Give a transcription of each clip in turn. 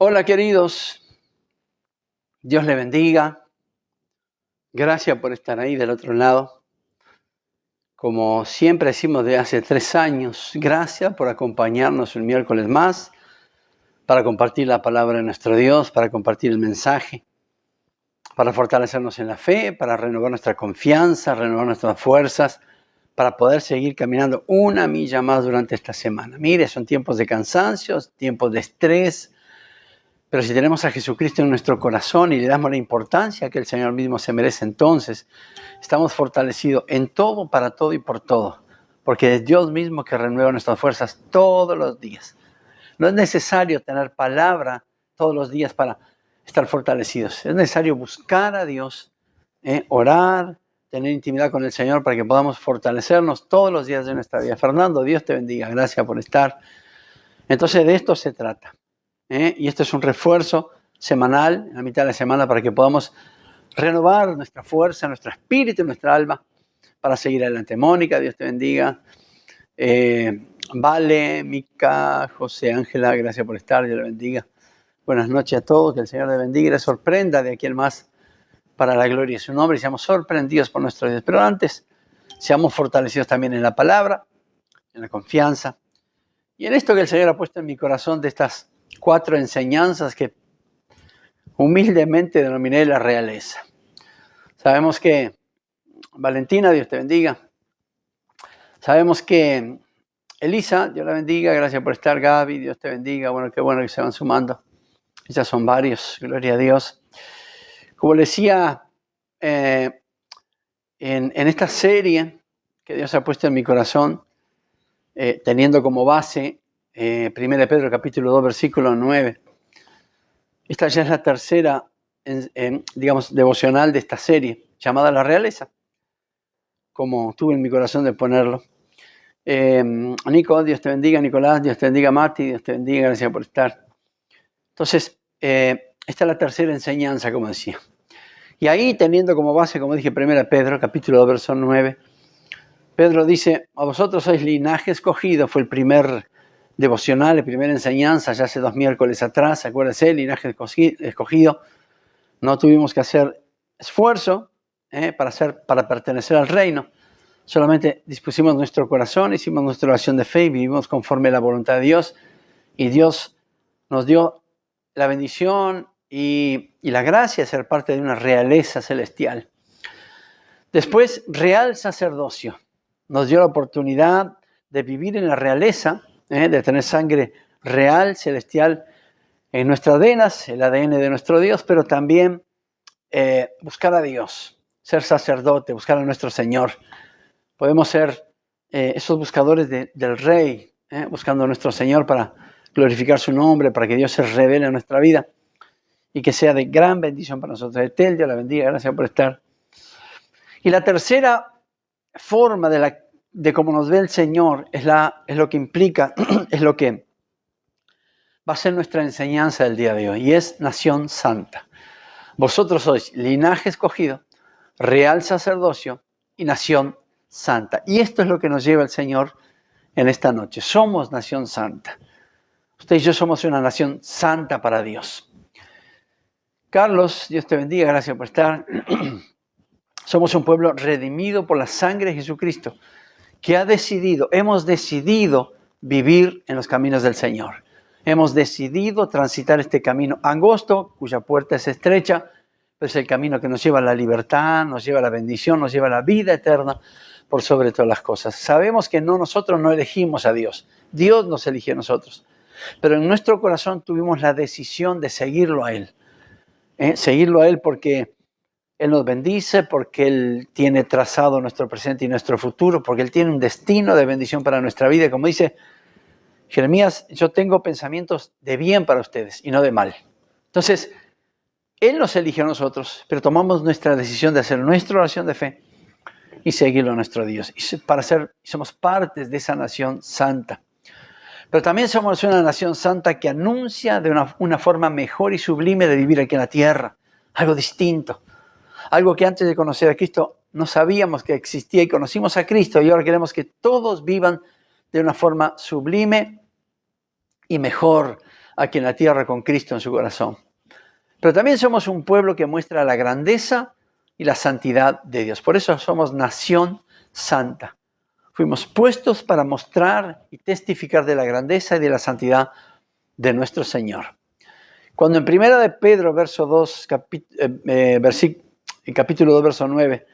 Hola queridos, Dios le bendiga. Gracias por estar ahí del otro lado. Como siempre decimos desde hace 3 años, gracias por acompañarnos un miércoles más para compartir la palabra de nuestro Dios, para compartir el mensaje, para fortalecernos en la fe, para renovar nuestra confianza, renovar nuestras fuerzas, para poder seguir caminando una milla más durante esta semana. Mire, son tiempos de cansancio, tiempos de estrés, pero si tenemos a Jesucristo en nuestro corazón y le damos la importancia que el Señor mismo se merece, entonces estamos fortalecidos en todo, para todo y por todo, porque es Dios mismo que renueva nuestras fuerzas todos los días. No es necesario tener palabra todos los días para estar fortalecidos. Es necesario buscar a Dios, orar, tener intimidad con el Señor para que podamos fortalecernos todos los días de nuestra vida. Fernando, Dios te bendiga. Gracias por estar. Entonces de esto se trata. Y esto es un refuerzo semanal, en la mitad de la semana, para que podamos renovar nuestra fuerza, nuestro espíritu, nuestra alma, para seguir adelante. Mónica, Dios te bendiga. Vale, Mica, José, Ángela, gracias por estar, Dios le bendiga. Buenas noches a todos, que el Señor le bendiga y le sorprenda de aquí en más para la gloria de su nombre y seamos sorprendidos por nuestro Dios. Pero antes, seamos fortalecidos también en la palabra, en la confianza y en esto que el Señor ha puesto en mi corazón de estas 4 enseñanzas que humildemente denominé la realeza. Sabemos que, Valentina, Dios te bendiga. Sabemos que Elisa, Dios la bendiga, gracias por estar. Gaby, Dios te bendiga. Bueno, qué bueno que se van sumando. Ya son varios, gloria a Dios. Como les decía, en esta serie que Dios ha puesto en mi corazón, teniendo como base 1 Pedro capítulo 2, versículo 9. Esta ya es la tercera, digamos, devocional de esta serie, llamada La Realeza, como tuve en mi corazón de ponerlo. Nico, Dios te bendiga. Nicolás, Dios te bendiga. Mati, Dios te bendiga. Gracias por estar. Entonces, esta es la tercera enseñanza, como decía. Y ahí, teniendo como base, como dije, 1 Pedro, capítulo 2, verso 9, Pedro dice, a vosotros sois linaje escogido, fue el primer devocional, la primera enseñanza, ya hace 2 miércoles atrás, acuérdense, linaje escogido. No tuvimos que hacer esfuerzo para pertenecer al reino. Solamente dispusimos nuestro corazón, hicimos nuestra oración de fe y vivimos conforme a la voluntad de Dios. Y Dios nos dio la bendición y la gracia de ser parte de una realeza celestial. Después, real sacerdocio. Nos dio la oportunidad de vivir en la realeza, de tener sangre real, celestial en nuestras venas, el ADN de nuestro Dios, pero también buscar a Dios, ser sacerdote, buscar a nuestro Señor. Podemos ser esos buscadores del Rey, buscando a nuestro Señor para glorificar su nombre, para que Dios se revele en nuestra vida y que sea de gran bendición para nosotros. Etel, Dios la bendiga, gracias por estar. Y la tercera forma de cómo nos ve el Señor es lo que implica, es lo que va a ser nuestra enseñanza del día de hoy, y es nación santa. Vosotros sois linaje escogido, real sacerdocio y nación santa. Y esto es lo que nos lleva el Señor en esta noche. Somos nación santa. Usted y yo somos una nación santa para Dios. Carlos, Dios te bendiga, gracias por estar. Somos un pueblo redimido por la sangre de Jesucristo, que hemos decidido vivir en los caminos del Señor. Hemos decidido transitar este camino angosto, cuya puerta es estrecha, pero es el camino que nos lleva a la libertad, nos lleva a la bendición, nos lleva a la vida eterna, por sobre todas las cosas. Sabemos que nosotros no elegimos a Dios, Dios nos eligió a nosotros, pero en nuestro corazón tuvimos la decisión de seguirlo a Él. Seguirlo a Él porque Él nos bendice, porque Él tiene trazado nuestro presente y nuestro futuro, porque Él tiene un destino de bendición para nuestra vida. Como dice Jeremías, yo tengo pensamientos de bien para ustedes y no de mal. Entonces, Él nos eligió a nosotros, pero tomamos nuestra decisión de hacer nuestra oración de fe y seguirlo a nuestro Dios. Y somos partes de esa nación santa. Pero también somos una nación santa que anuncia de una forma mejor y sublime de vivir aquí en la tierra. Algo distinto. Algo que antes de conocer a Cristo no sabíamos que existía y conocimos a Cristo. Y ahora queremos que todos vivan de una forma sublime y mejor aquí en la tierra con Cristo en su corazón. Pero también somos un pueblo que muestra la grandeza y la santidad de Dios. Por eso somos nación santa. Fuimos puestos para mostrar y testificar de la grandeza y de la santidad de nuestro Señor. Cuando en 1 de Pedro, verso 2, capítulo 2, verso 9,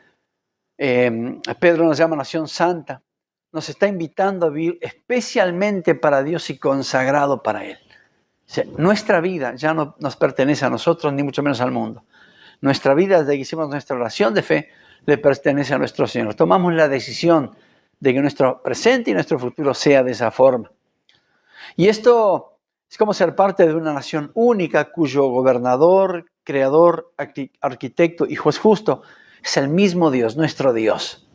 Pedro nos llama nación santa, nos está invitando a vivir especialmente para Dios y consagrado para Él. O sea, nuestra vida ya no nos pertenece a nosotros, ni mucho menos al mundo. Nuestra vida, desde que hicimos nuestra oración de fe, le pertenece a nuestro Señor. Tomamos la decisión de que nuestro presente y nuestro futuro sea de esa forma. Y esto es como ser parte de una nación única cuyo gobernador, creador, arquitecto y juez justo es el mismo Dios, nuestro Dios.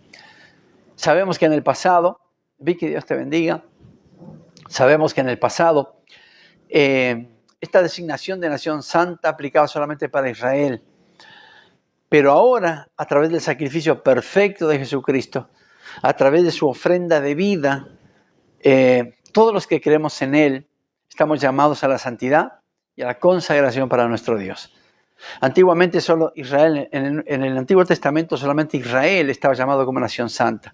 Sabemos que en el pasado, Vicky, Dios te bendiga, sabemos que en el pasado esta designación de nación santa aplicaba solamente para Israel. Pero ahora, a través del sacrificio perfecto de Jesucristo, a través de su ofrenda de vida, todos los que creemos en Él estamos llamados a la santidad y a la consagración para nuestro Dios. Antiguamente solo Israel, en el Antiguo Testamento solamente Israel estaba llamado como nación santa.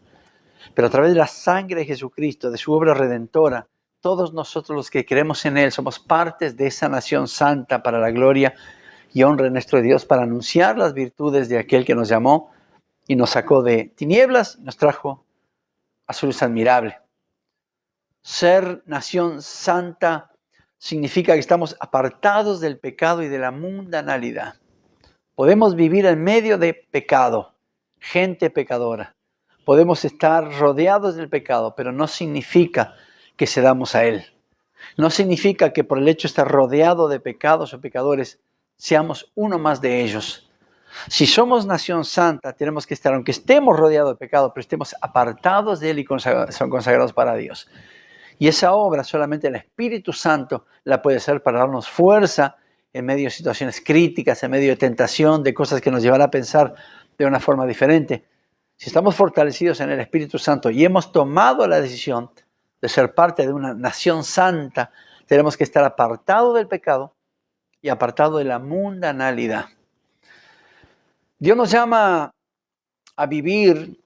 Pero a través de la sangre de Jesucristo, de su obra redentora, todos nosotros los que creemos en Él somos partes de esa nación santa para la gloria y honra de nuestro Dios, para anunciar las virtudes de aquel que nos llamó y nos sacó de tinieblas y nos trajo a su luz admirable. Ser nación santa significa que estamos apartados del pecado y de la mundanalidad. Podemos vivir en medio de pecado, gente pecadora. Podemos estar rodeados del pecado, pero no significa que cedamos a él. No significa que por el hecho de estar rodeado de pecados o pecadores, seamos uno más de ellos. Si somos nación santa, tenemos que estar, aunque estemos rodeados de pecado, pero estemos apartados de él y son consagrados para Dios. Y esa obra solamente el Espíritu Santo la puede hacer para darnos fuerza en medio de situaciones críticas, en medio de tentación, de cosas que nos llevará a pensar de una forma diferente. Si estamos fortalecidos en el Espíritu Santo y hemos tomado la decisión de ser parte de una nación santa, tenemos que estar apartados del pecado y apartados de la mundanalidad. Dios nos llama a vivir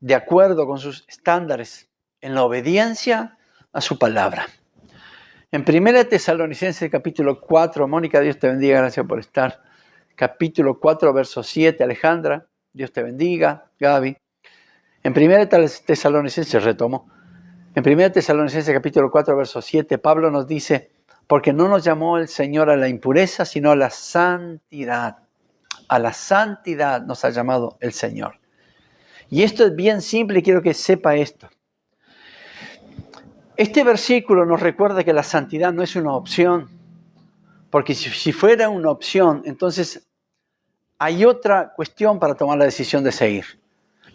de acuerdo con sus estándares, en la obediencia a su palabra. En 1 Tesalonicenses capítulo 4, Mónica, Dios te bendiga, gracias por estar. Capítulo 4, verso 7, Alejandra, Dios te bendiga, Gaby. En 1 Tesalonicenses, retomo, en 1 Tesalonicenses capítulo 4, verso 7, Pablo nos dice, porque no nos llamó el Señor a la impureza, sino a la santidad. A la santidad nos ha llamado el Señor. Y esto es bien simple y quiero que sepa esto. Este versículo nos recuerda que la santidad no es una opción, porque si fuera una opción, entonces hay otra cuestión para tomar la decisión de seguir.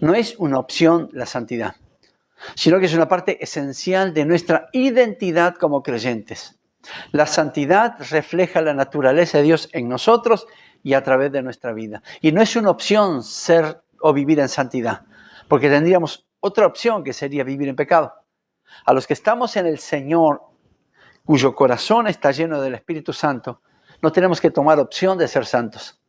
No es una opción la santidad, sino que es una parte esencial de nuestra identidad como creyentes. La santidad refleja la naturaleza de Dios en nosotros y a través de nuestra vida. Y no es una opción ser o vivir en santidad, porque tendríamos otra opción que sería vivir en pecado. A los que estamos en el Señor, cuyo corazón está lleno del Espíritu Santo, no tenemos que tomar opción de ser santos,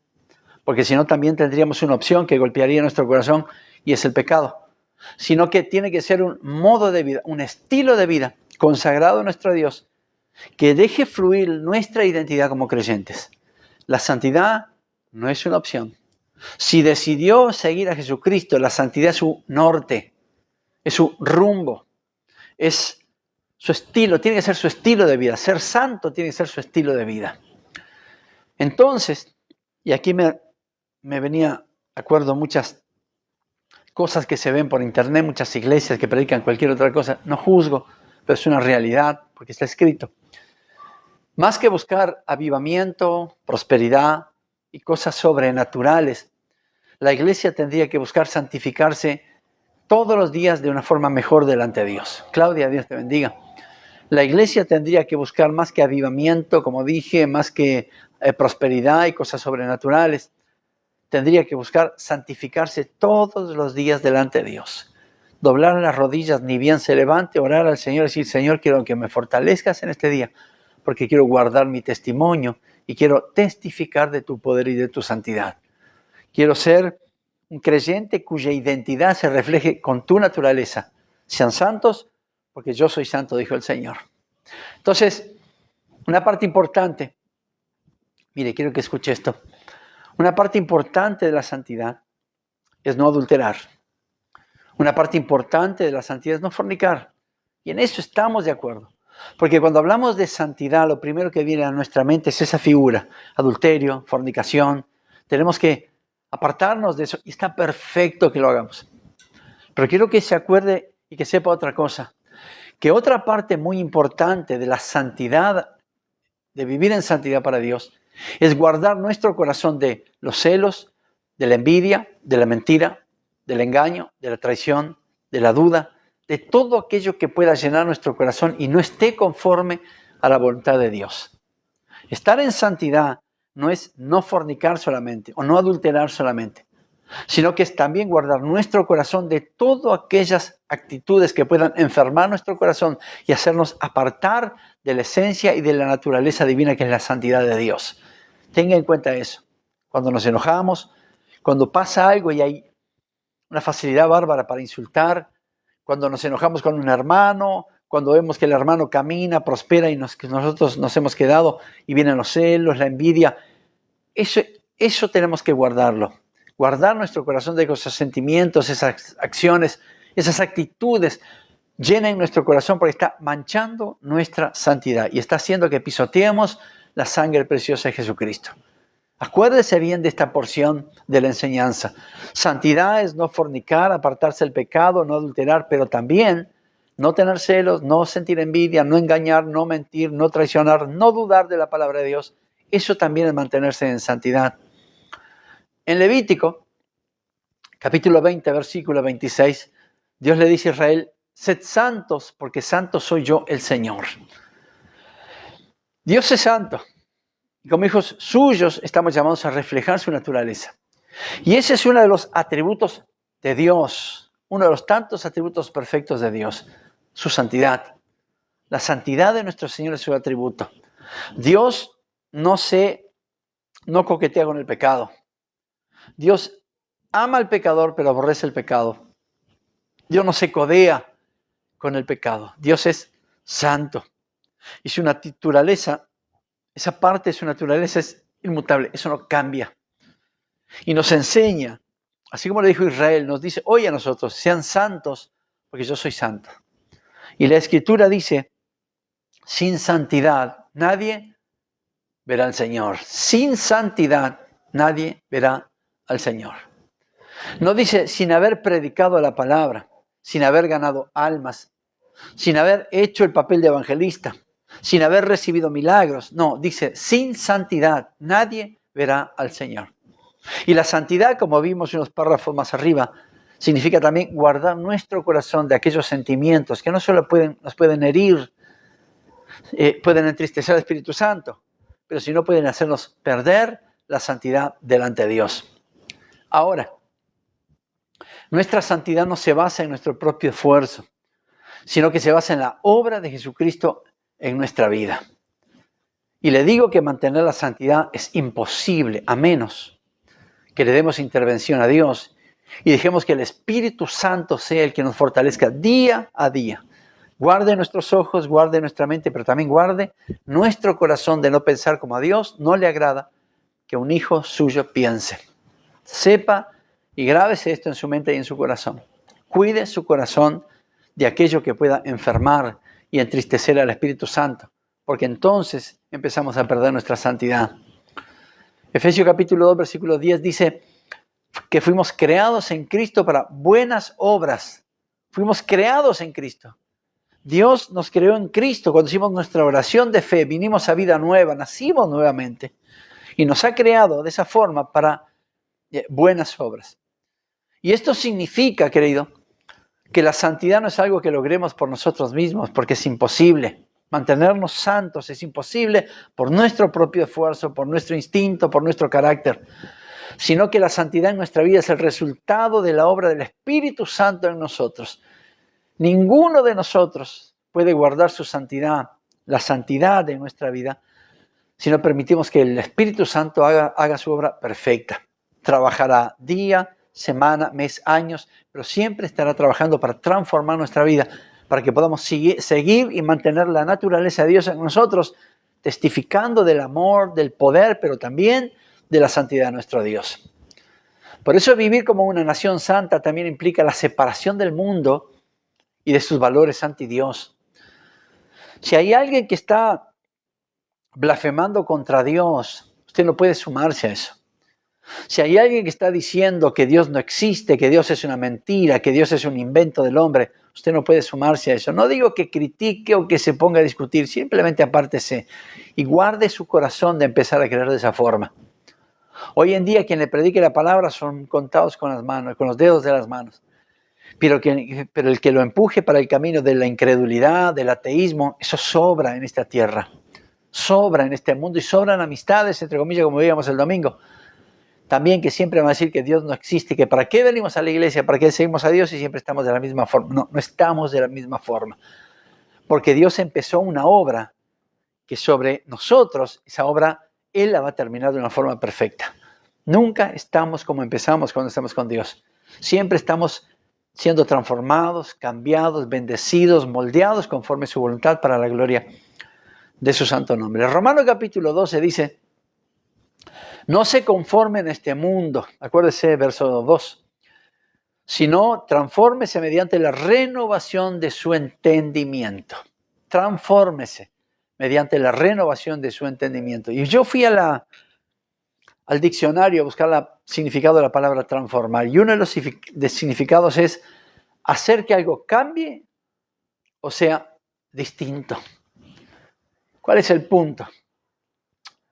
porque si no también tendríamos una opción que golpearía nuestro corazón y es el pecado, sino que tiene que ser un modo de vida, un estilo de vida consagrado a nuestro Dios, que deje fluir nuestra identidad como creyentes. La santidad no es una opción. Si decidió seguir a Jesucristo, la santidad es su norte, es su rumbo, es su estilo, tiene que ser su estilo de vida. Ser santo tiene que ser su estilo de vida. Entonces, y aquí me venía de acuerdo muchas cosas que se ven por internet, muchas iglesias que predican cualquier otra cosa, no juzgo, pero es una realidad porque está escrito. Más que buscar avivamiento, prosperidad y cosas sobrenaturales, la iglesia tendría que buscar santificarse todos los días de una forma mejor delante de Dios. Claudia, Dios te bendiga. La iglesia tendría que buscar más que avivamiento, como dije, más que prosperidad y cosas sobrenaturales. Tendría que buscar santificarse todos los días delante de Dios. Doblar las rodillas ni bien se levante, orar al Señor y decir, Señor, quiero que me fortalezcas en este día porque quiero guardar mi testimonio y quiero testificar de tu poder y de tu santidad. Quiero ser un creyente cuya identidad se refleje con tu naturaleza. Sean santos, porque yo soy santo, dijo el Señor. Entonces, una parte importante, mire, quiero que escuche esto. Una parte importante de la santidad es no adulterar. Una parte importante de la santidad es no fornicar. Y en eso estamos de acuerdo. Porque cuando hablamos de santidad, lo primero que viene a nuestra mente es esa figura. Adulterio, fornicación. Tenemos que apartarnos de eso. Y está perfecto que lo hagamos. Pero quiero que se acuerde y que sepa otra cosa. Que otra parte muy importante de la santidad, de vivir en santidad para Dios, es guardar nuestro corazón de los celos, de la envidia, de la mentira, del engaño, de la traición, de la duda, de todo aquello que pueda llenar nuestro corazón y no esté conforme a la voluntad de Dios. Estar en santidad no es no fornicar solamente o no adulterar solamente, sino que es también guardar nuestro corazón de todas aquellas actitudes que puedan enfermar nuestro corazón y hacernos apartar de la esencia y de la naturaleza divina que es la santidad de Dios. Tenga en cuenta eso. Cuando nos enojamos, cuando pasa algo y hay una facilidad bárbara para insultar, cuando nos enojamos con un hermano, cuando vemos que el hermano camina, prospera y que nosotros nos hemos quedado y vienen los celos, la envidia, eso tenemos que guardarlo. Guardar nuestro corazón de esos sentimientos, esas acciones, esas actitudes, llenen nuestro corazón porque está manchando nuestra santidad y está haciendo que pisoteemos la sangre preciosa de Jesucristo. Acuérdese bien de esta porción de la enseñanza. Santidad es no fornicar, apartarse del pecado, no adulterar, pero también no tener celos, no sentir envidia, no engañar, no mentir, no traicionar, no dudar de la palabra de Dios. Eso también es mantenerse en santidad. En Levítico, capítulo 20, versículo 26, Dios le dice a Israel, sed santos, porque santo soy yo el Señor. Dios es santo. Y como hijos suyos estamos llamados a reflejar su naturaleza. Y ese es uno de los atributos de Dios, uno de los tantos atributos perfectos de Dios, su santidad. La santidad de nuestro Señor es su atributo. Dios no coquetea con el pecado. Dios ama al pecador, pero aborrece el pecado. Dios no se codea con el pecado. Dios es santo. Y su naturaleza, esa parte de su naturaleza es inmutable. Eso no cambia. Y nos enseña, así como le dijo Israel, nos dice hoy a nosotros, sean santos, porque yo soy santo. Y la Escritura dice, sin santidad nadie verá al Señor. Sin santidad nadie verá al Señor. No dice sin haber predicado la palabra, sin haber ganado almas, sin haber hecho el papel de evangelista, sin haber recibido milagros. No, dice sin santidad nadie verá al Señor. Y la santidad, como vimos unos párrafos más arriba, significa también guardar nuestro corazón de aquellos sentimientos que no solo nos pueden herir, pueden entristecer al Espíritu Santo, pero si no pueden hacernos perder la santidad delante de Dios. Ahora, nuestra santidad no se basa en nuestro propio esfuerzo, sino que se basa en la obra de Jesucristo en nuestra vida. Y le digo que mantener la santidad es imposible, a menos que le demos intervención a Dios y dejemos que el Espíritu Santo sea el que nos fortalezca día a día. Guarde nuestros ojos, guarde nuestra mente, pero también guarde nuestro corazón de no pensar como a Dios no le agrada que un hijo suyo piense. Sepa y grábese esto en su mente y en su corazón. Cuide su corazón de aquello que pueda enfermar y entristecer al Espíritu Santo, porque entonces empezamos a perder nuestra santidad. Efesios capítulo 2, versículo 10 dice que fuimos creados en Cristo para buenas obras. Fuimos creados en Cristo. Dios nos creó en Cristo. Cuando hicimos nuestra oración de fe, vinimos a vida nueva, nacimos nuevamente. Y nos ha creado de esa forma para buenas obras. Y esto significa, querido, que la santidad no es algo que logremos por nosotros mismos, porque es imposible. Mantenernos santos es imposible por nuestro propio esfuerzo, por nuestro instinto, por nuestro carácter, sino que la santidad en nuestra vida es el resultado de la obra del Espíritu Santo en nosotros. Ninguno de nosotros puede guardar su santidad la santidad de nuestra vida, sino permitimos que el Espíritu Santo haga su obra perfecta. Trabajará día, semana, mes, años, pero siempre estará trabajando para transformar nuestra vida, para que podamos seguir y mantener la naturaleza de Dios en nosotros, testificando del amor, del poder, pero también de la santidad de nuestro Dios. Por eso vivir como una nación santa también implica la separación del mundo y de sus valores anti Dios. Si hay alguien que está blasfemando contra Dios, usted no puede sumarse a eso. Si hay alguien que está diciendo que Dios no existe, que Dios es una mentira, que Dios es un invento del hombre, usted no puede sumarse a eso. No digo que critique o que se ponga a discutir, simplemente apártese y guarde su corazón de empezar a creer de esa forma. Hoy en día quien le predique la palabra son contados con las manos, con los dedos de las manos. Pero el que lo empuje para el camino de la incredulidad, del ateísmo, eso sobra en esta tierra. Sobra en este mundo y sobran amistades, entre comillas, como veíamos el domingo. También que siempre van a decir que Dios no existe, que para qué venimos a la iglesia, para qué seguimos a Dios y siempre estamos de la misma forma. No, no estamos de la misma forma. Porque Dios empezó una obra que sobre nosotros, esa obra, Él la va a terminar de una forma perfecta. Nunca estamos como empezamos cuando estamos con Dios. Siempre estamos siendo transformados, cambiados, bendecidos, moldeados conforme su voluntad para la gloria de su santo nombre. Romanos capítulo 12 dice: no se conformen a este mundo, acuérdese verso 2, sino transfórmese mediante la renovación de su entendimiento. Transfórmese mediante la renovación de su entendimiento. Y yo fui al diccionario a buscar el significado de la palabra transformar. Y uno de los significados es hacer que algo cambie o sea distinto. ¿Cuál es el punto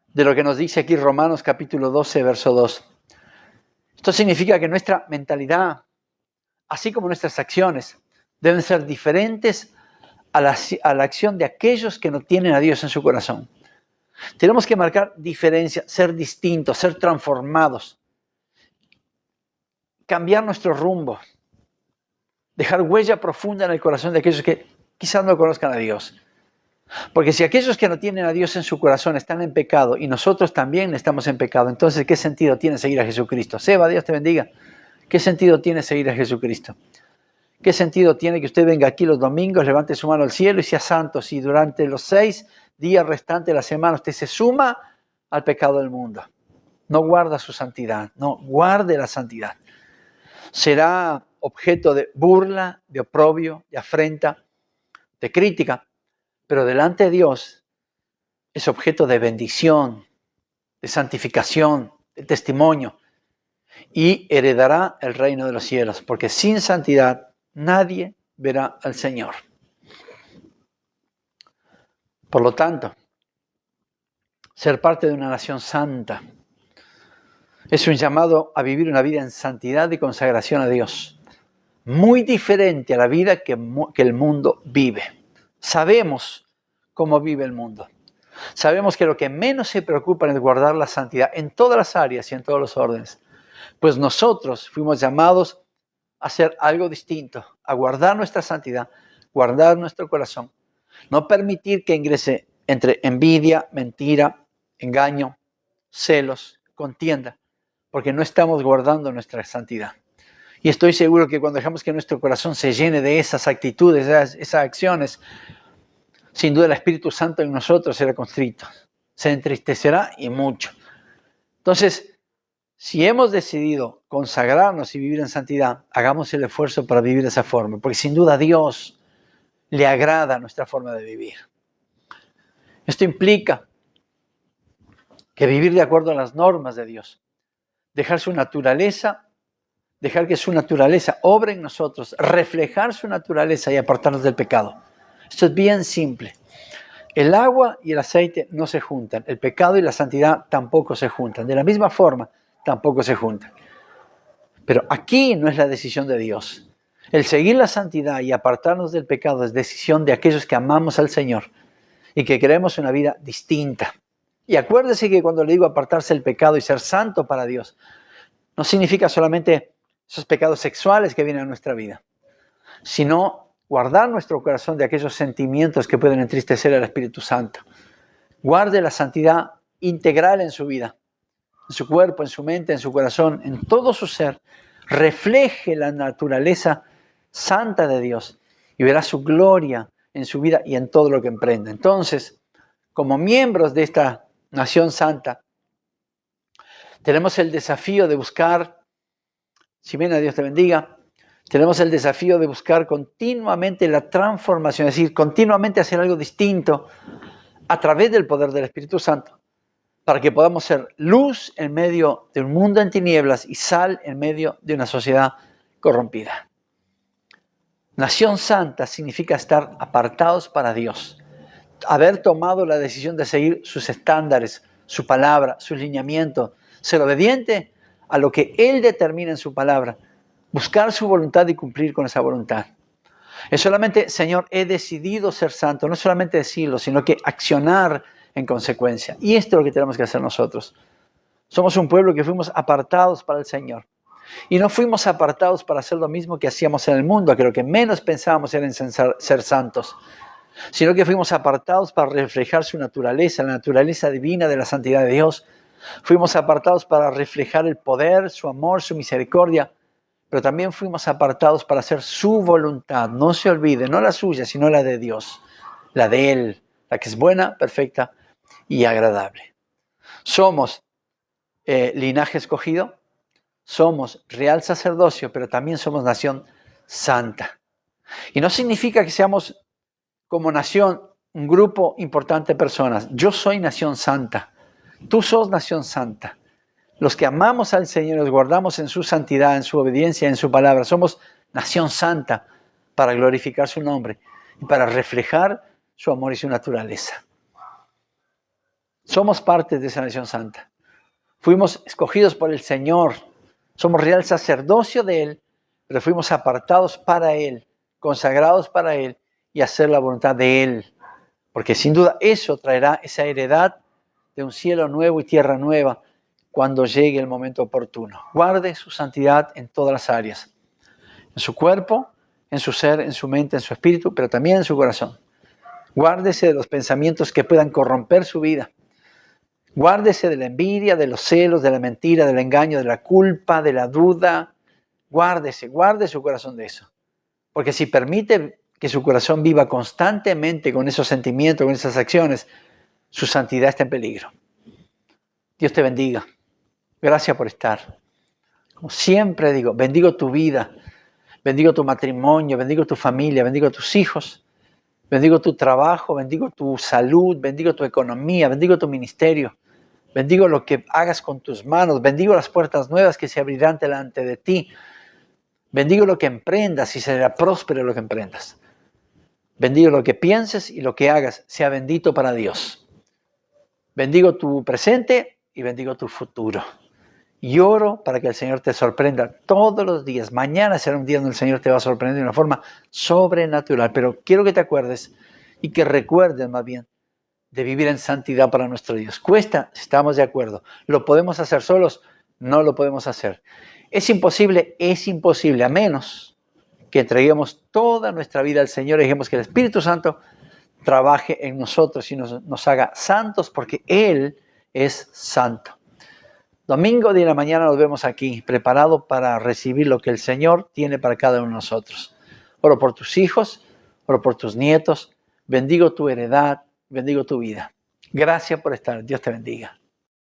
de lo que nos dice aquí Romanos capítulo 12, verso 2? Esto significa que nuestra mentalidad, así como nuestras acciones, deben ser diferentes a la acción de aquellos que no tienen a Dios en su corazón. Tenemos que marcar diferencia, ser distintos, ser transformados, cambiar nuestro rumbo, dejar huella profunda en el corazón de aquellos que quizás no conozcan a Dios. Porque si aquellos que no tienen a Dios en su corazón están en pecado y nosotros también estamos en pecado, entonces ¿qué sentido tiene seguir a Jesucristo? Seba, Dios te bendiga. ¿Qué sentido tiene seguir a Jesucristo? ¿Qué sentido tiene que usted venga aquí los domingos, levante su mano al cielo y sea santo si durante los 6 días restantes de la semana usted se suma al pecado del mundo? No guarda su santidad, no guarde la santidad. Será objeto de burla, de oprobio, de afrenta, de crítica, pero delante de Dios es objeto de bendición, de santificación, de testimonio, y heredará el reino de los cielos, porque sin santidad nadie verá al Señor. Por lo tanto, ser parte de una nación santa es un llamado a vivir una vida en santidad y consagración a Dios, muy diferente a la vida que el mundo vive. Sabemos cómo vive el mundo. Sabemos que lo que menos se preocupa es guardar la santidad en todas las áreas y en todos los órdenes. Pues nosotros fuimos llamados a hacer algo distinto, a guardar nuestra santidad, guardar nuestro corazón, no permitir que ingrese entre envidia, mentira, engaño, celos, contienda, porque no estamos guardando nuestra santidad. Y estoy seguro que cuando dejamos que nuestro corazón se llene de esas actitudes, esas acciones, sin duda el Espíritu Santo en nosotros será constrito, se entristecerá y mucho. Entonces, si hemos decidido consagrarnos y vivir en santidad, hagamos el esfuerzo para vivir de esa forma, porque sin duda a Dios le agrada nuestra forma de vivir. Esto implica que vivir de acuerdo a las normas de Dios, dejar su naturaleza, dejar que su naturaleza obre en nosotros, reflejar su naturaleza y apartarnos del pecado. Esto es bien simple. El agua y el aceite no se juntan. El pecado y la santidad tampoco se juntan. De la misma forma, tampoco se juntan. Pero aquí no es la decisión de Dios. El seguir la santidad y apartarnos del pecado es decisión de aquellos que amamos al Señor y que queremos una vida distinta. Y acuérdese que cuando le digo apartarse del pecado y ser santo para Dios, no significa solamente esos pecados sexuales que vienen a nuestra vida, sino guardar nuestro corazón de aquellos sentimientos que pueden entristecer al Espíritu Santo. Guarde la santidad integral en su vida, en su cuerpo, en su mente, en su corazón, en todo su ser. Refleje la naturaleza santa de Dios y verá su gloria en su vida y en todo lo que emprenda. Entonces, como miembros de esta nación santa, tenemos el desafío de buscar, si bien a Dios te bendiga, tenemos el desafío de buscar continuamente la transformación, es decir, continuamente hacer algo distinto a través del poder del Espíritu Santo, para que podamos ser luz en medio de un mundo en tinieblas y sal en medio de una sociedad corrompida. Nación santa significa estar apartados para Dios, haber tomado la decisión de seguir sus estándares, su palabra, sus lineamientos, ser obediente a lo que Él determina en su palabra, buscar su voluntad y cumplir con esa voluntad. Es solamente, Señor, he decidido ser santo, no solamente decirlo, sino que accionar en consecuencia. Y esto es lo que tenemos que hacer nosotros. Somos un pueblo que fuimos apartados para el Señor. Y no fuimos apartados para hacer lo mismo que hacíamos en el mundo, que lo que menos pensábamos era en ser santos, sino que fuimos apartados para reflejar su naturaleza, la naturaleza divina de la santidad de Dios. Fuimos apartados para reflejar el poder, su amor, su misericordia, pero también fuimos apartados para hacer su voluntad. No se olvide, no la suya, sino la de Dios, la de Él, la que es buena, perfecta y agradable. Somos linaje escogido, somos real sacerdocio, pero también somos nación santa. Y no significa que seamos como nación un grupo importante de personas. Yo soy nación santa, tú sos nación santa. Los que amamos al Señor, nos guardamos en su santidad, en su obediencia, en su palabra. Somos nación santa para glorificar su nombre y para reflejar su amor y su naturaleza. Somos parte de esa nación santa. Fuimos escogidos por el Señor. Somos real sacerdocio de Él, pero fuimos apartados para Él, consagrados para Él y hacer la voluntad de Él. Porque sin duda eso traerá esa heredad de un cielo nuevo y tierra nueva cuando llegue el momento oportuno. Guarde su santidad en todas las áreas. En su cuerpo, en su ser, en su mente, en su espíritu, pero también en su corazón. Guárdese de los pensamientos que puedan corromper su vida. Guárdese de la envidia, de los celos, de la mentira, del engaño, de la culpa, de la duda. Guarde su corazón de eso. Porque si permite que su corazón viva constantemente con esos sentimientos, con esas acciones, su santidad está en peligro. Dios te bendiga. Gracias por estar. Como siempre digo, bendigo tu vida, bendigo tu matrimonio, bendigo tu familia, bendigo tus hijos, bendigo tu trabajo, bendigo tu salud, bendigo tu economía, bendigo tu ministerio, bendigo lo que hagas con tus manos, bendigo las puertas nuevas que se abrirán delante de ti, bendigo lo que emprendas y será próspero lo que emprendas. Bendigo lo que pienses y lo que hagas, sea bendito para Dios. Bendigo tu presente y bendigo tu futuro. Y oro para que el Señor te sorprenda todos los días. Mañana será un día donde el Señor te va a sorprender de una forma sobrenatural. Pero quiero que te acuerdes y que recuerdes más bien de vivir en santidad para nuestro Dios. Cuesta, estamos de acuerdo. ¿Lo podemos hacer solos? No lo podemos hacer. Es imposible, a menos que entreguemos toda nuestra vida al Señor y dejemos que el Espíritu Santo trabaje en nosotros y nos haga santos porque Él es santo. Domingo de la mañana nos vemos aquí, preparados para recibir lo que el Señor tiene para cada uno de nosotros. Oro por tus hijos, oro por tus nietos, bendigo tu heredad, bendigo tu vida. Gracias por estar. Dios te bendiga.